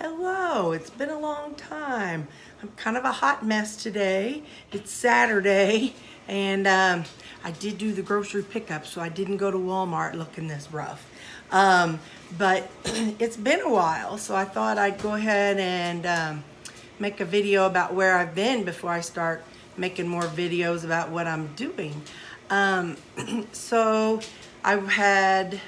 Hello, it's been a long time. I'm kind of a hot mess today. It's Saturday, and I did do the grocery pickup, so I didn't go to Walmart looking this rough. But it's been a while, so I thought I'd go ahead and make a video about where I've been before I start making more videos about what I'm doing. So I had,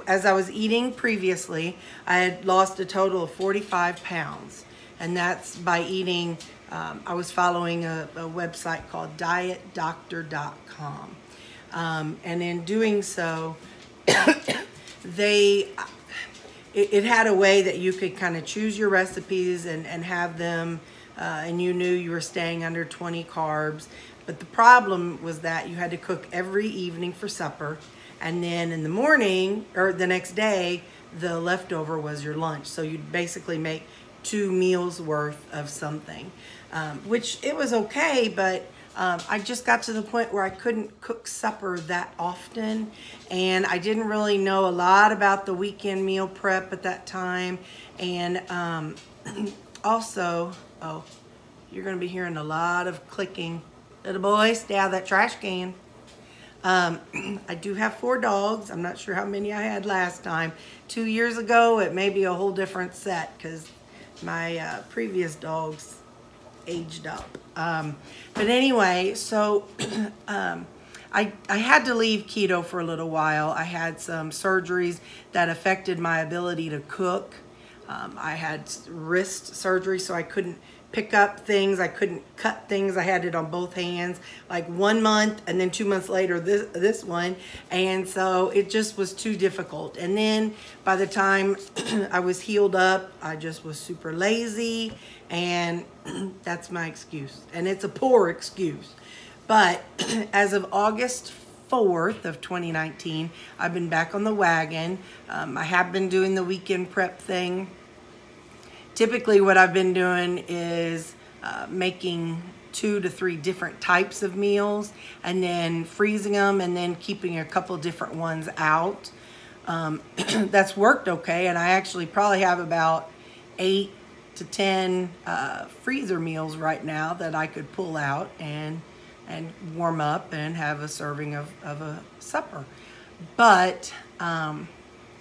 as I was eating previously, I had lost a total of 45 pounds. And that's by eating, I was following a website called dietdoctor.com. And in doing so, it had a way that you could kind of choose your recipes and have them, and you knew you were staying under 20 carbs. But the problem was that you had to cook every evening for supper. And then in the morning, or the next day, the leftover was your lunch. So you'd basically make 2 meals worth of something, which it was okay, but I just got to the point where I couldn't cook supper that often. And I didn't really know a lot about the weekend meal prep at that time. And also, oh, you're gonna be hearing a lot of clicking. Little boy, stay out of that trash can. I do have 4 dogs. I'm not sure how many I had last time. 2 years ago, it may be a whole different set because my previous dogs aged up. But anyway, so I had to leave keto for a little while. I had some surgeries that affected my ability to cook. I had wrist surgery, so I couldn't pick up things. I couldn't cut things. I had it on both hands, like 1 month, and then 2 months later, this one. And so it just was too difficult. And then by the time I was healed up, I just was super lazy, and that's my excuse. And it's a poor excuse. But as of August 4th of 2019, I've been back on the wagon. I have been doing the weekend prep thing. Typically what I've been doing is making 2 to 3 different types of meals and then freezing them and then keeping a couple different ones out. That's worked okay, and I actually probably have about 8 to 10 freezer meals right now that I could pull out and warm up and have a serving of a supper. But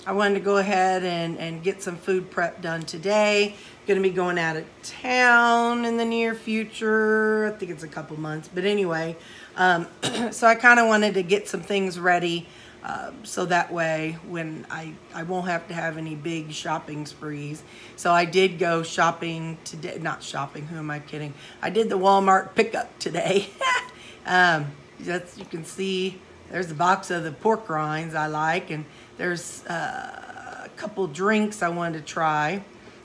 I wanted to go ahead and get some food prep done today. Going to be going out of town in the near future. I think it's a couple months, but anyway. So I kind of wanted to get some things ready so that way when I won't have to have any big shopping sprees. So I did go shopping today. Not shopping, who am I kidding? I did the Walmart pickup today. You can see there's a box of the pork rinds I like, and there's a couple drinks I wanted to try,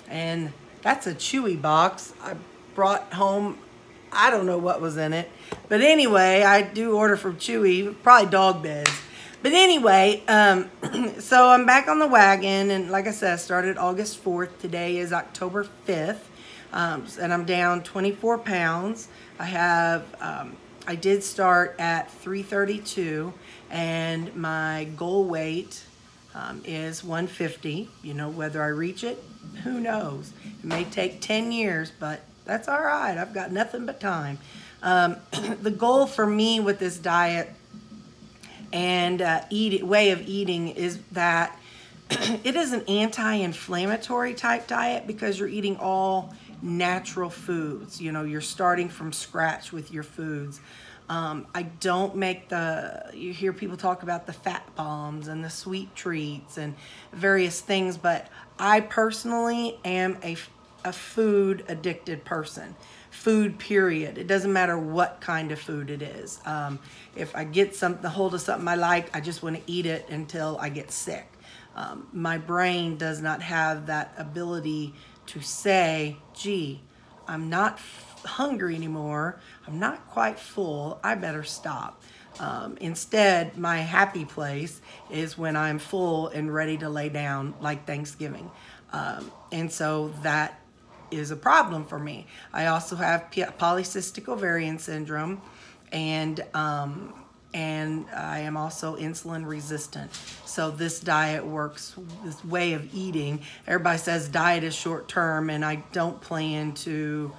and that's a Chewy box I brought home. I don't know what was in it, but anyway, I do order from Chewy, probably dog beds. But anyway, so I'm back on the wagon, and like I said, I started August 4th. Today is October 5th, and I'm down 24 pounds. I did start at 332, and my goal weight is 150. You know, whether I reach it, who knows? It may take 10 years, but that's all right. I've got nothing but time. The goal for me with this diet and way of eating is that it is an anti-inflammatory type diet because you're eating all natural foods. You know, you're starting from scratch with your foods. I don't make you hear people talk about the fat bombs and the sweet treats and various things, but I personally am a food addicted person. Food, period. It doesn't matter what kind of food it is. If I get a hold of something I like, I just want to eat it until I get sick. My brain does not have that ability to say, gee, I'm not hungry anymore, I'm not quite full, I better stop. Instead, my happy place is when I'm full and ready to lay down, like Thanksgiving. And so that is a problem for me. I also have polycystic ovarian syndrome, and and I am also insulin resistant. So this diet works, this way of eating. Everybody says diet is short term, and I don't plan to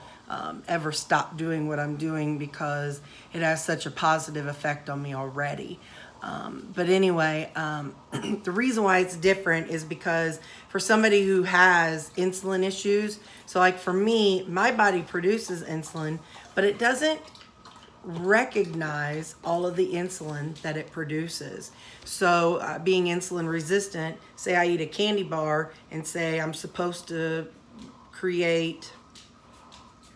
ever stop doing what I'm doing because it has such a positive effect on me already. But anyway, the reason why it's different is because for somebody who has insulin issues, so like for me, my body produces insulin, but it doesn't recognize all of the insulin that it produces. So being insulin resistant, say I eat a candy bar and say I'm supposed to create,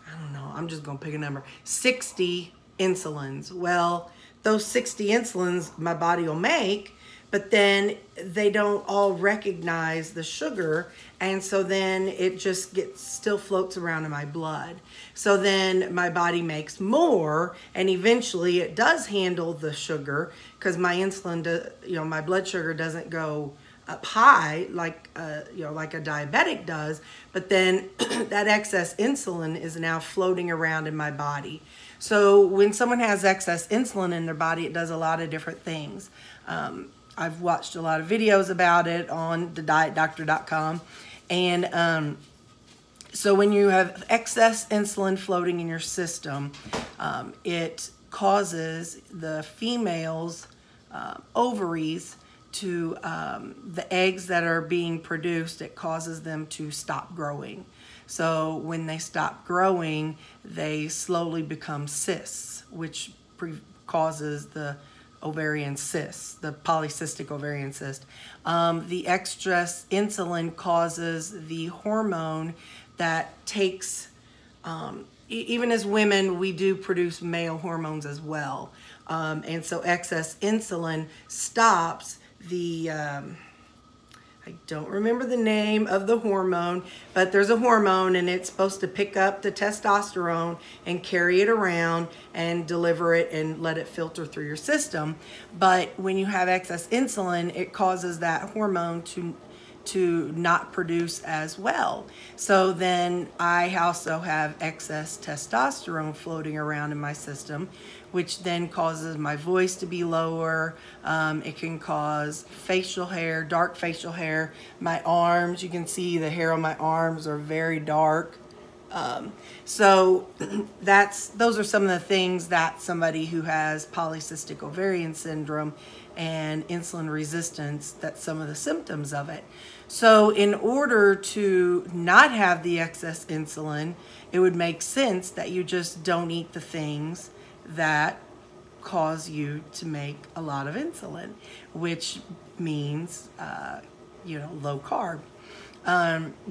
I don't know, I'm just gonna pick a number, 60 insulins. Well, those 60 insulins my body will make, but then they don't all recognize the sugar, and so then it just still floats around in my blood. So then my body makes more, and eventually it does handle the sugar because my insulin, my blood sugar doesn't go up high like like a diabetic does, but then that excess insulin is now floating around in my body. So when someone has excess insulin in their body, it does a lot of different things. I've watched a lot of videos about it on thedietdoctor.com, and so when you have excess insulin floating in your system, it causes the female's ovaries to, the eggs that are being produced, it causes them to stop growing. So when they stop growing, they slowly become cysts, which causes the ovarian cyst, the polycystic ovarian cyst. The excess insulin causes the hormone that takes, even as women, we do produce male hormones as well. And so excess insulin stops the, I don't remember the name of the hormone, but there's a hormone and it's supposed to pick up the testosterone and carry it around and deliver it and let it filter through your system. But when you have excess insulin, it causes that hormone to not produce as well. So then I also have excess testosterone floating around in my system, which then causes my voice to be lower. It can cause facial hair, dark facial hair. My arms, you can see the hair on my arms are very dark. So those are some of the things that somebody who has polycystic ovarian syndrome and insulin resistance, that's some of the symptoms of it. So in order to not have the excess insulin, it would make sense that you just don't eat the things that cause you to make a lot of insulin, which means, low carb.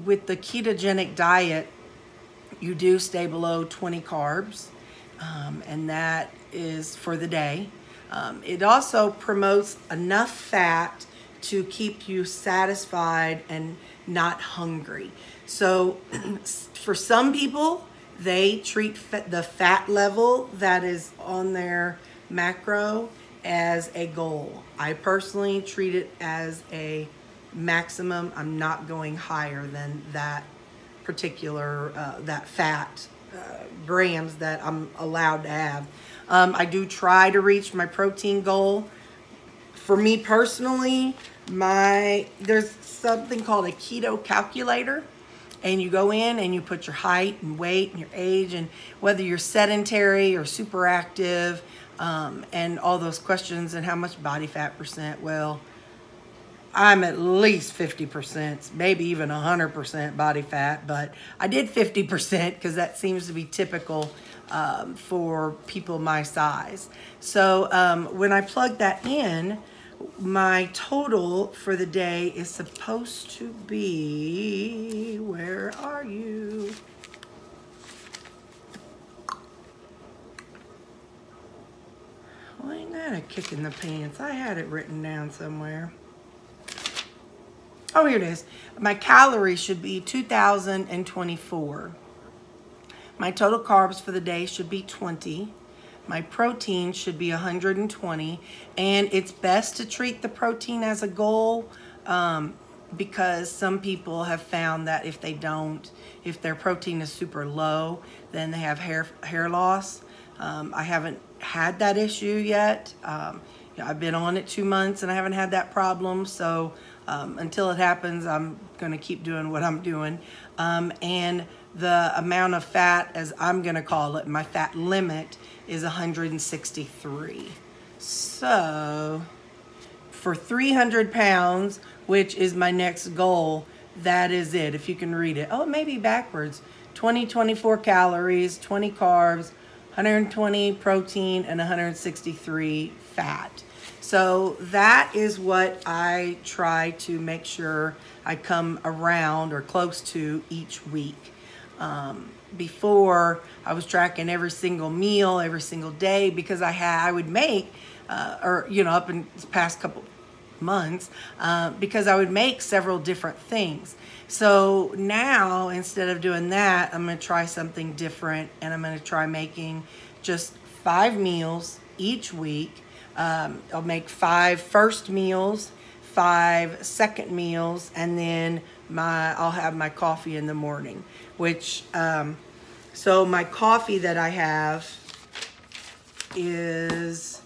With the ketogenic diet, you do stay below 20 carbs, and that is for the day. It also promotes enough fat to keep you satisfied and not hungry. So for some people, they treat the fat level that is on their macro as a goal. I personally treat it as a maximum. I'm not going higher than that particular, that fat grams that I'm allowed to have. I do try to reach my protein goal. For me personally, there's something called a keto calculator, and you go in and you put your height and weight and your age and whether you're sedentary or super active, and all those questions and how much body fat percent. Well, I'm at least 50%, maybe even 100% body fat, but I did 50% because that seems to be typical for people my size. So when I plug that in, my total for the day is supposed to be, where are you? Well, ain't that a kick in the pants? I had it written down somewhere. Oh, here it is. My calories should be 2,024. My total carbs for the day should be 20. My protein should be 120. And it's best to treat the protein as a goal because some people have found that if their protein is super low, then they have hair loss. I haven't had that issue yet. I've been on it 2 months and I haven't had that problem. So until it happens, I'm going to keep doing what I'm doing. And the amount of fat, as I'm going to call it, my fat limit is 163. So for 300 pounds, which is my next goal, that is it. If you can read it. Oh, it may be backwards. 24 calories, 20 carbs, 120 protein, and 163 fat. So that is what I try to make sure I come around or close to each week. Before, I was tracking every single meal, every single day, because I would make, up in the past couple months, because I would make several different things. So now, instead of doing that, I'm going to try something different, and I'm going to try making just 5 meals each week. I'll make 5 first meals, 5 second meals, and then I'll have my coffee in the morning, which, so my coffee that I have is,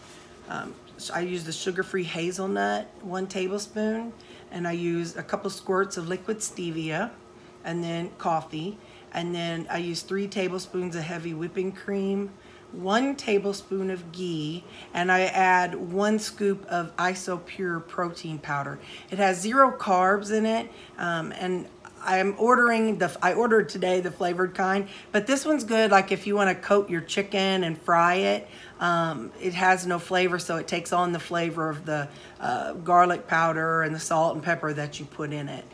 I use the sugar-free hazelnut, 1 tablespoon, and I use a couple squirts of liquid stevia, and then coffee, and then I use 3 tablespoons of heavy whipping cream, 1 tablespoon of ghee, and I add 1 scoop of isopure protein powder. It has 0 carbs in it, and I ordered today the flavored kind, but this one's good like if you want to coat your chicken and fry it. It has no flavor, so it takes on the flavor of the garlic powder and the salt and pepper that you put in it.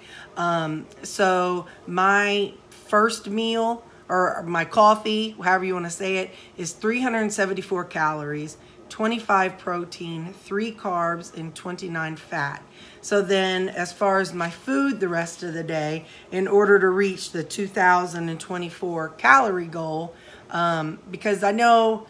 So my first meal, or my coffee, however you want to say it, is 374 calories, 25 protein, 3 carbs, and 29 fat. So then, as far as my food the rest of the day, in order to reach the 2,024 calorie goal, because I know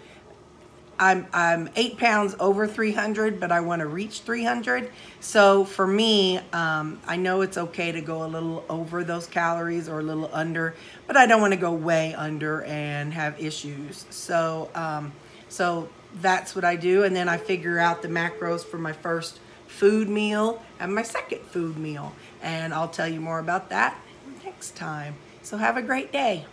I'm 8 pounds over 300, but I want to reach 300. So for me, I know it's okay to go a little over those calories or a little under, but I don't want to go way under and have issues. So, so that's what I do. And then I figure out the macros for my first food meal and my second food meal. And I'll tell you more about that next time. So have a great day.